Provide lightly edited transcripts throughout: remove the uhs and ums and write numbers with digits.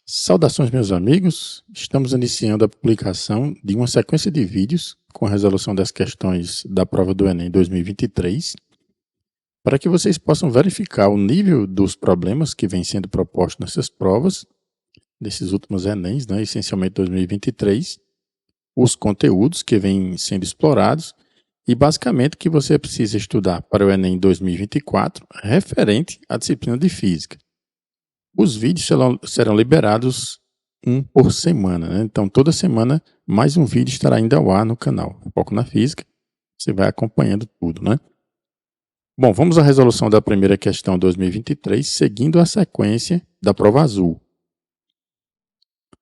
Saudações, meus amigos. Estamos iniciando a publicação de uma sequência de vídeos com a resolução das questões da prova do Enem 2023, para que vocês possam verificar o nível dos problemas que vêm sendo propostos nessas provas, desses últimos Enems, essencialmente 2023, os conteúdos que vêm sendo explorados e, basicamente, o que você precisa estudar para o Enem 2024 referente à disciplina de Física. Os vídeos serão liberados um por semana, Então, toda semana, mais um vídeo estará indo ao ar no canal Foco na Física. Você vai acompanhando tudo, Bom, vamos à resolução da primeira questão 2023, seguindo a sequência da prova azul.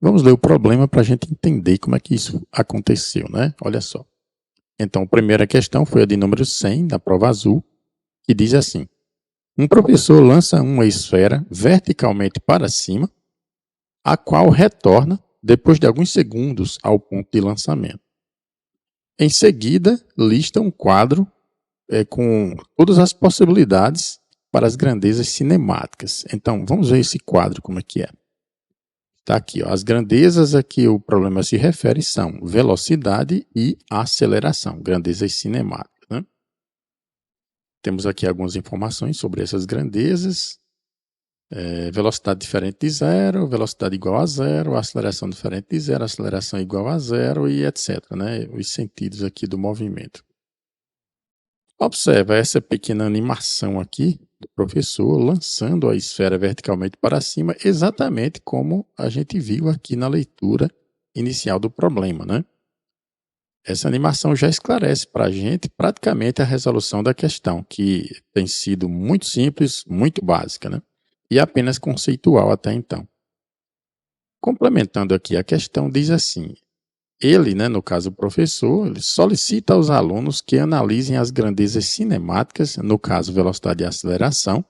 Vamos ler o problema para a gente entender como é que isso aconteceu, Olha só. Então, a primeira questão foi a de número 100, da prova azul, que diz assim: um professor lança uma esfera verticalmente para cima, a qual retorna depois de alguns segundos ao ponto de lançamento. Em seguida, lista um quadro com todas as possibilidades para as grandezas cinemáticas. Então, vamos ver esse quadro como é que é. Está aqui, as grandezas a que o problema se refere são velocidade e aceleração, grandezas cinemáticas. Temos aqui algumas informações sobre essas grandezas. Velocidade diferente de zero, velocidade igual a zero, aceleração diferente de zero, aceleração igual a zero e etc. Os sentidos aqui do movimento. Observa essa pequena animação aqui do professor lançando a esfera verticalmente para cima, exatamente como a gente viu aqui na leitura inicial do problema, Essa animação já esclarece para a gente praticamente a resolução da questão, que tem sido muito simples, muito básica, e apenas conceitual até então. Complementando aqui a questão, diz assim: ele, no caso o professor, ele solicita aos alunos que analisem as grandezas cinemáticas, no caso velocidade e aceleração,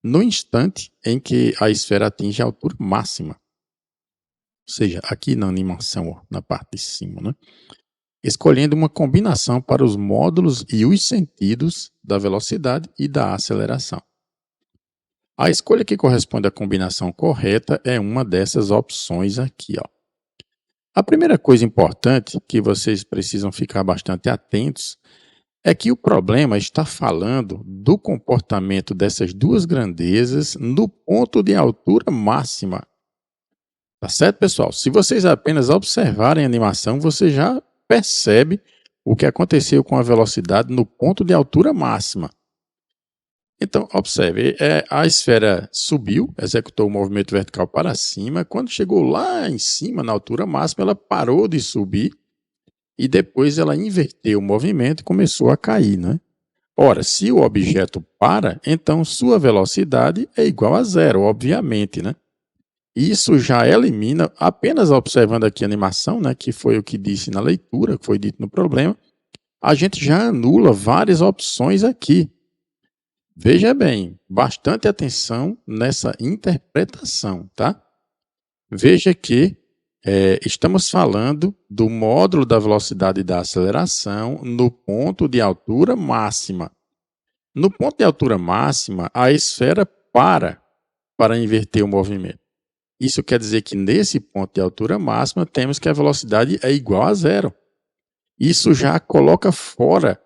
no instante em que a esfera atinge a altura máxima. Ou seja, aqui na animação, na parte de cima, escolhendo uma combinação para os módulos e os sentidos da velocidade e da aceleração. A escolha que corresponde à combinação correta é uma dessas opções aqui, A primeira coisa importante que vocês precisam ficar bastante atentos é que o problema está falando do comportamento dessas duas grandezas no ponto de altura máxima. Tá certo, pessoal? Se vocês apenas observarem a animação, você já percebe o que aconteceu com a velocidade no ponto de altura máxima. Então, observe, a esfera subiu, executou o movimento vertical para cima. Quando chegou lá em cima, na altura máxima, ela parou de subir e depois ela inverteu o movimento e começou a cair, Ora, se o objeto para, então sua velocidade é igual a zero, obviamente, Isso já elimina, apenas observando aqui a animação, que foi o que disse na leitura, que foi dito no problema, a gente já anula várias opções aqui. Veja bem, bastante atenção nessa interpretação, tá? Veja que estamos falando do módulo da velocidade e da aceleração no ponto de altura máxima. No ponto de altura máxima, a esfera para inverter o movimento. Isso quer dizer que nesse ponto de altura máxima temos que a velocidade é igual a zero. Isso já coloca fora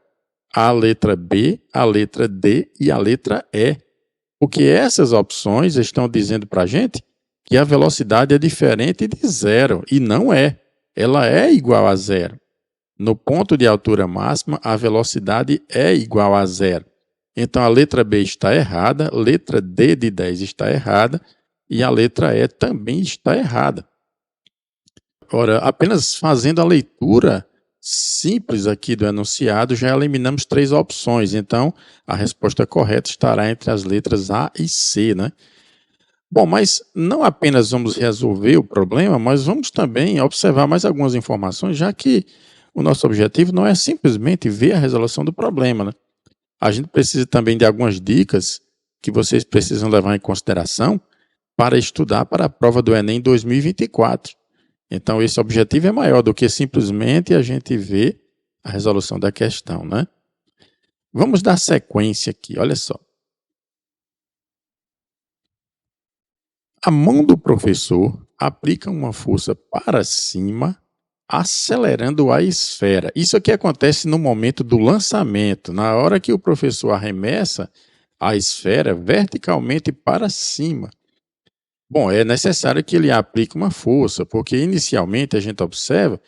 a letra B, a letra D e a letra E. Porque essas opções estão dizendo para a gente que a velocidade é diferente de zero, e não é. Ela é igual a zero. No ponto de altura máxima, a velocidade é igual a zero. Então, a letra B está errada, a letra D de 10 está errada, e a letra E também está errada. Ora, apenas fazendo a leitura simples aqui do enunciado, já eliminamos 3 opções. Então, a resposta correta estará entre as letras A e C, Bom, mas não apenas vamos resolver o problema, mas vamos também observar mais algumas informações, já que o nosso objetivo não é simplesmente ver a resolução do problema, A gente precisa também de algumas dicas que vocês precisam levar em consideração para estudar para a prova do Enem 2024. Então, esse objetivo é maior do que simplesmente a gente ver a resolução da questão, Vamos dar sequência aqui, olha só. A mão do professor aplica uma força para cima, acelerando a esfera. Isso aqui acontece no momento do lançamento, na hora que o professor arremessa a esfera verticalmente para cima. Bom, é necessário que ele aplique uma força, porque inicialmente a gente observa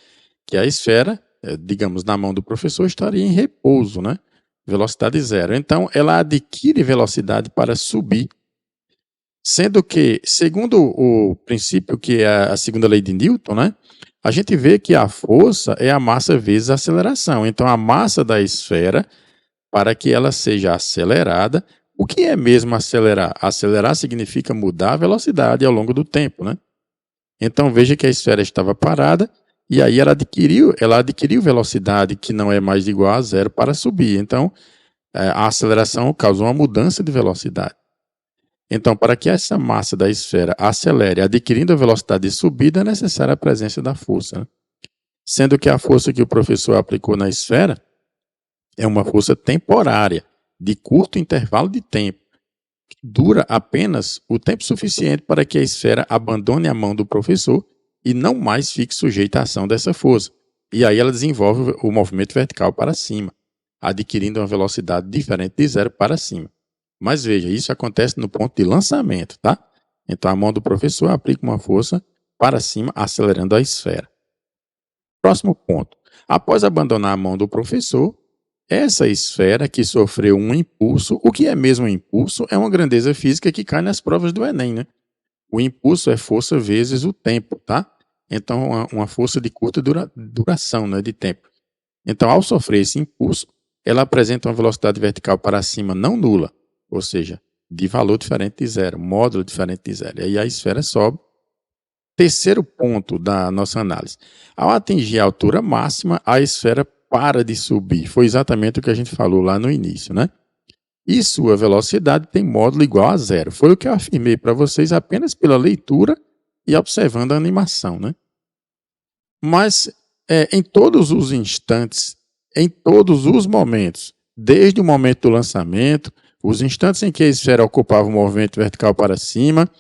que a esfera, digamos, na mão do professor, estaria em repouso, né? Velocidade zero. Então, ela adquire velocidade para subir. Sendo que, segundo o princípio que é a segunda lei de Newton, né? A gente vê que a força é a massa vezes a aceleração. Então, a massa da esfera, para que ela seja acelerada, o que é mesmo acelerar? Acelerar significa mudar a velocidade ao longo do tempo, né? Então, veja que a esfera estava parada e aí ela adquiriu velocidade que não é mais igual a zero para subir. Então, a aceleração causou uma mudança de velocidade. Então, para que essa massa da esfera acelere, adquirindo a velocidade de subida, é necessária a presença da força, né? Sendo que a força que o professor aplicou na esfera é uma força temporária, de curto intervalo de tempo, que dura apenas o tempo suficiente para que a esfera abandone a mão do professor e não mais fique sujeita à ação dessa força. E aí ela desenvolve o movimento vertical para cima, adquirindo uma velocidade diferente de zero para cima. Mas veja, isso acontece no ponto de lançamento, tá? Então a mão do professor aplica uma força para cima, acelerando a esfera. Próximo ponto. Após abandonar a mão do professor, essa esfera que sofreu um impulso, o que é mesmo um impulso? É uma grandeza física que cai nas provas do Enem, né? O impulso é força vezes o tempo, tá? Então, uma força de curta duração, né, de tempo. Então, ao sofrer esse impulso, ela apresenta uma velocidade vertical para cima não nula, ou seja, de valor diferente de zero, módulo diferente de zero. E aí a esfera sobe. Terceiro ponto da nossa análise. Ao atingir a altura máxima, a esfera para de subir. Foi exatamente o que a gente falou lá no início, né? E sua velocidade tem módulo igual a zero. Foi o que eu afirmei para vocês apenas pela leitura e observando a animação, né? Mas em todos os instantes, em todos os momentos, desde o momento do lançamento, os instantes em que a esfera ocupava o movimento vertical para cima,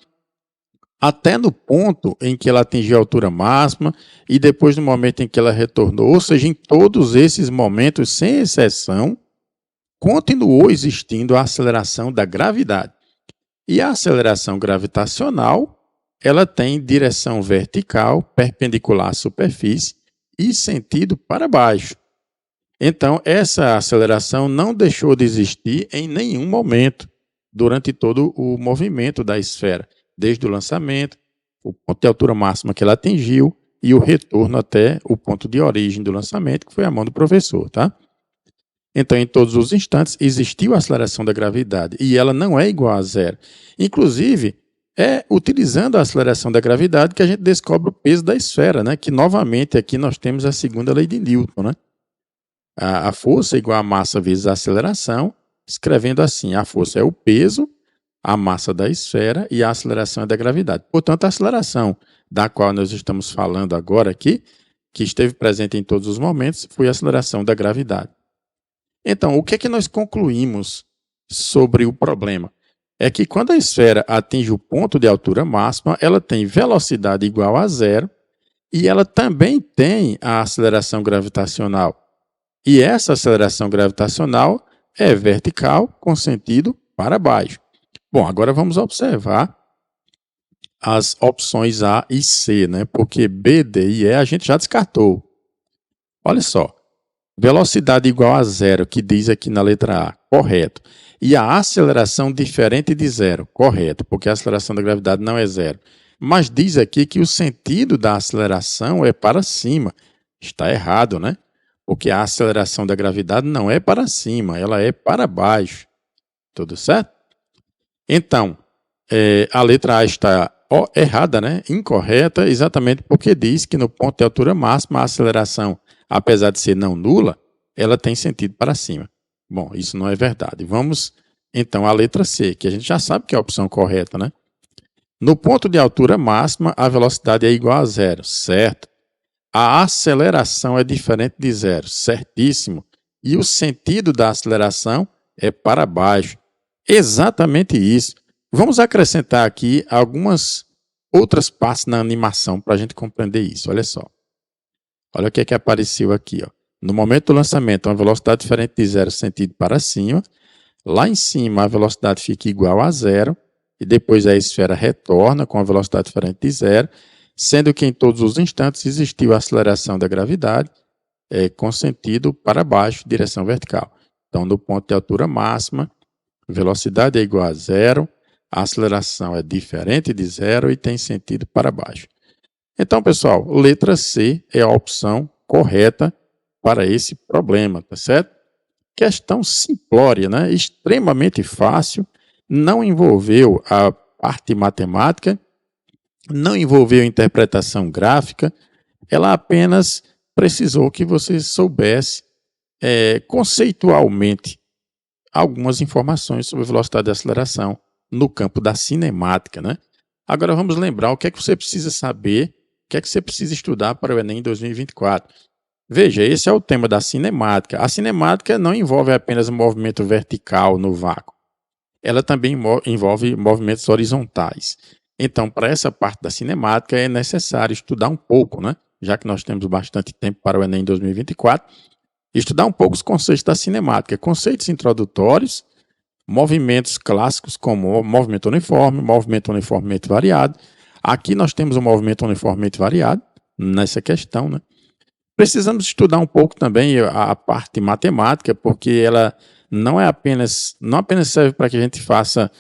até no ponto em que ela atingiu a altura máxima e depois no momento em que ela retornou, ou seja, em todos esses momentos, sem exceção, continuou existindo a aceleração da gravidade. E a aceleração gravitacional, ela tem direção vertical, perpendicular à superfície e sentido para baixo. Então, essa aceleração não deixou de existir em nenhum momento durante todo o movimento da esfera, desde o lançamento, o ponto de altura máxima que ela atingiu e o retorno até o ponto de origem do lançamento, que foi a mão do professor, tá? Então, em todos os instantes, existiu a aceleração da gravidade e ela não é igual a zero. Inclusive, é utilizando a aceleração da gravidade que a gente descobre o peso da esfera, né? Que novamente aqui nós temos a segunda lei de Newton, né? A força é igual a massa vezes a aceleração, escrevendo assim: a força é o peso, a massa da esfera e a aceleração é da gravidade. Portanto, a aceleração da qual nós estamos falando agora aqui, que esteve presente em todos os momentos, foi a aceleração da gravidade. Então, o que é que nós concluímos sobre o problema? É que quando a esfera atinge o ponto de altura máxima, ela tem velocidade igual a zero e ela também tem a aceleração gravitacional. E essa aceleração gravitacional é vertical com sentido para baixo. Bom, agora vamos observar as opções A e C, né? Porque B, D e E a gente já descartou. Olha só, velocidade igual a zero, que diz aqui na letra A, correto. E a aceleração diferente de zero, correto, porque a aceleração da gravidade não é zero. Mas diz aqui que o sentido da aceleração é para cima. Está errado, né? Porque a aceleração da gravidade não é para cima, ela é para baixo. Tudo certo? Então, a letra A está errada, né? Incorreta, exatamente porque diz que no ponto de altura máxima a aceleração, apesar de ser não nula, ela tem sentido para cima. Bom, isso não é verdade. Vamos, então, à letra C, que a gente já sabe que é a opção correta, né? No ponto de altura máxima, a velocidade é igual a zero, certo? A aceleração é diferente de zero, certíssimo. E o sentido da aceleração é para baixo. Exatamente isso. Vamos acrescentar aqui algumas outras partes na animação para a gente compreender isso. Olha só. Olha o que é que apareceu aqui. Ó. No momento do lançamento, uma velocidade diferente de 0 sentido para cima. Lá em cima, a velocidade fica igual a 0. E depois a esfera retorna com a velocidade diferente de 0. Sendo que em todos os instantes existiu a aceleração da gravidade com sentido para baixo, direção vertical. Então, no ponto de altura máxima, velocidade é igual a 0. A aceleração é diferente de 0 e tem sentido para baixo. Então, pessoal, letra C é a opção correta para esse problema, tá certo? Questão simplória, né? Extremamente fácil, não envolveu a parte matemática, não envolveu interpretação gráfica, ela apenas precisou que você soubesse conceitualmente algumas informações sobre velocidade e aceleração no campo da cinemática, né? Agora vamos lembrar o que é que você precisa saber, o que é que você precisa estudar para o Enem 2024. Veja, esse é o tema da cinemática. A cinemática não envolve apenas movimento vertical no vácuo. Ela também envolve movimentos horizontais. Então, para essa parte da cinemática é necessário estudar um pouco, né? Já que nós temos bastante tempo para o Enem 2024, estudar um pouco os conceitos da cinemática, conceitos introdutórios, movimentos clássicos como movimento uniformemente variado. Aqui nós temos o movimento uniformemente variado, nessa questão, né? Precisamos estudar um pouco também a parte matemática, porque ela não apenas serve para que a gente faça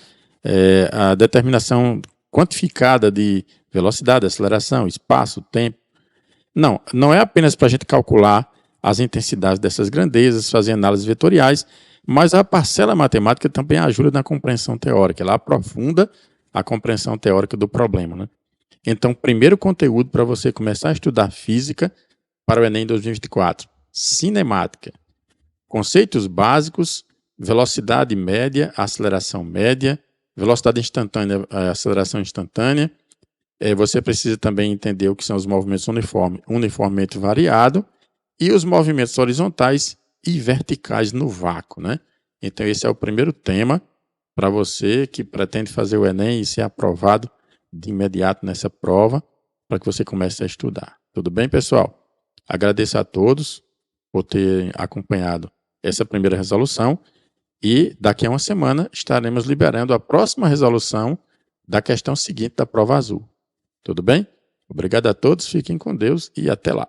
a determinação quantificada de velocidade, aceleração, espaço, tempo. Não é apenas para a gente calcular as intensidades dessas grandezas, fazer análises vetoriais, mas a parcela matemática também ajuda na compreensão teórica, ela aprofunda a compreensão teórica do problema, né? Então, primeiro conteúdo para você começar a estudar física para o Enem 2024, cinemática, conceitos básicos, velocidade média, aceleração média, velocidade instantânea, aceleração instantânea. Você precisa também entender o que são os movimentos uniformemente variado e os movimentos horizontais e verticais no vácuo, né? Então esse é o primeiro tema para você que pretende fazer o Enem e ser aprovado de imediato nessa prova, para que você comece a estudar. Tudo bem, pessoal? Agradeço a todos por terem acompanhado essa primeira resolução e daqui a uma semana estaremos liberando a próxima resolução da questão seguinte da prova azul. Tudo bem? Obrigado a todos, fiquem com Deus e até lá.